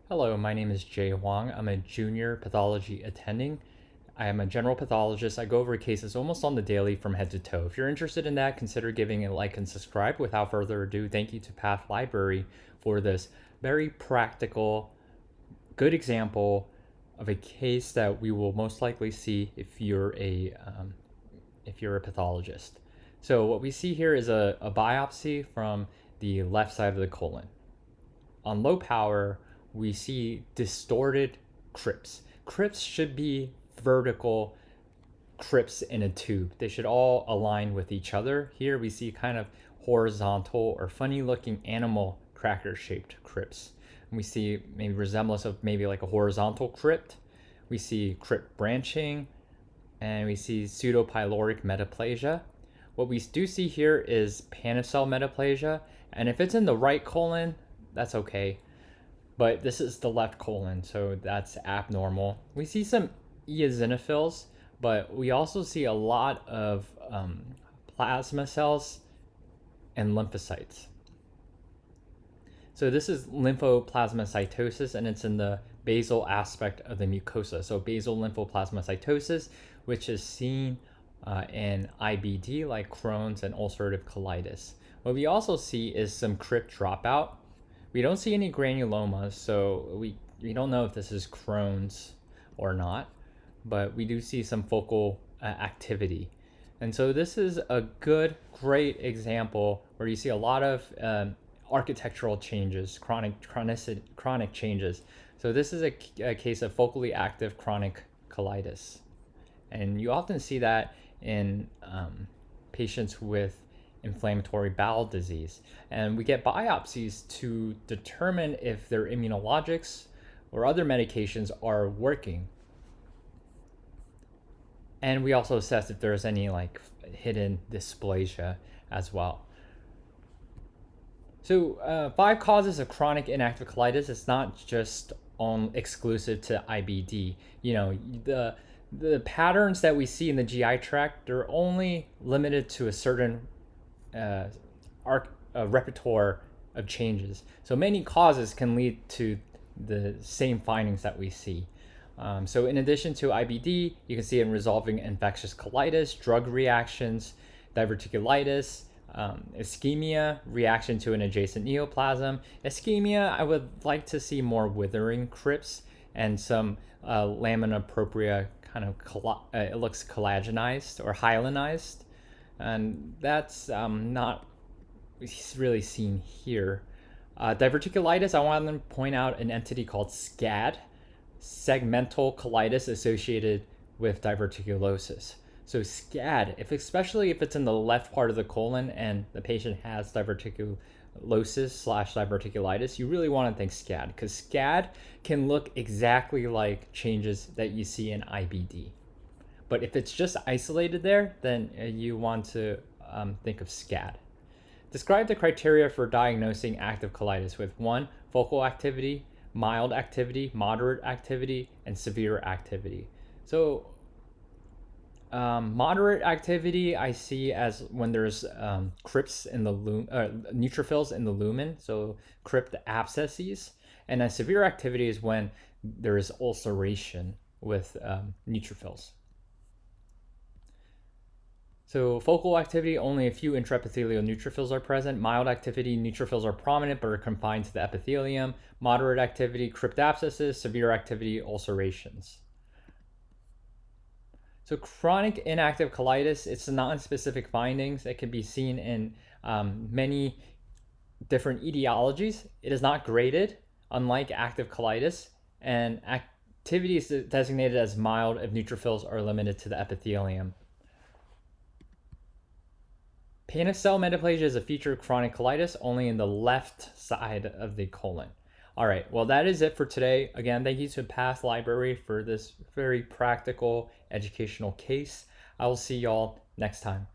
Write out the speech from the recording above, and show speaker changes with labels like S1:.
S1: Hello, my name is Jay Huang. I'm a junior pathology attending. I am a general pathologist. I go over cases almost on the daily from head to toe. If you're interested in that, consider giving a like and subscribe. Without further ado, thank you to Path Library for this very practical, good example of a case that we will most likely see if you're a pathologist. So what we see here is a biopsy from the left side of the colon. On low power, we see distorted crypts. Crypts should be vertical crypts in a tube. They should all align with each other. Here we see kind of horizontal or funny looking animal cracker shaped crypts. And we see maybe resemblance of maybe like a horizontal crypt. We see crypt branching, and we see pseudopyloric metaplasia. What we do see here is Pathpresenter metaplasia, and if it's in the right colon, that's okay. But this is the left colon, so that's abnormal. We see some eosinophils, but we also see a lot of plasma cells and lymphocytes. So this is lymphoplasmacytosis, and it's in the basal aspect of the mucosa. So basal lymphoplasmacytosis, which is seen in IBD like Crohn's and ulcerative colitis. What we also see is some crypt dropout. We don't see any granulomas, so we don't know if this is Crohn's or not, but we do see some focal activity. And so this is a great example where you see a lot of architectural changes, chronic changes. So this is a case of focally active chronic colitis. And you often see that in patients with inflammatory bowel disease. And we get biopsies to determine if their immunologics or other medications are working. And we also assess if there's any like hidden dysplasia as well. So 5 causes of chronic inactive colitis. It's not just exclusive to IBD. You know, the patterns that we see in the GI tract, they're only limited to a certain repertoire of changes. So many causes can lead to the same findings that we see. So in addition to IBD, you can see it in resolving infectious colitis, drug reactions, diverticulitis, ischemia, reaction to an adjacent neoplasm. Ischemia, I would like to see more withering crypts and some lamina propria kind of, it looks collagenized or hyalinized. And that's not really seen here. Diverticulitis, I want to point out an entity called SCAD, segmental colitis associated with diverticulosis. So SCAD, especially if it's in the left part of the colon and the patient has diverticulosis/diverticulitis, you really want to think SCAD, because SCAD can look exactly like changes that you see in IBD. But if it's just isolated there, then you want to think of SCAD. Describe the criteria for diagnosing active colitis with 1, focal activity, mild activity, moderate activity, and severe activity. So moderate activity I see as when there's crypts in the neutrophils in the lumen, so crypt abscesses. And a severe activity is when there is ulceration with neutrophils. So focal activity, only a few intraepithelial neutrophils are present. Mild activity, neutrophils are prominent but are confined to the epithelium. Moderate activity, crypt abscesses. Severe activity, ulcerations. So chronic inactive colitis, it's non-specific findings that can be seen in many different etiologies. It is not graded, unlike active colitis, and activity is designated as mild if neutrophils are limited to the epithelium. Pathpresenter metaplasia is a feature of chronic colitis only in the left side of the colon. All right, well, that is it for today. Again, thank you to Path Library for this very practical educational case. I will see y'all next time.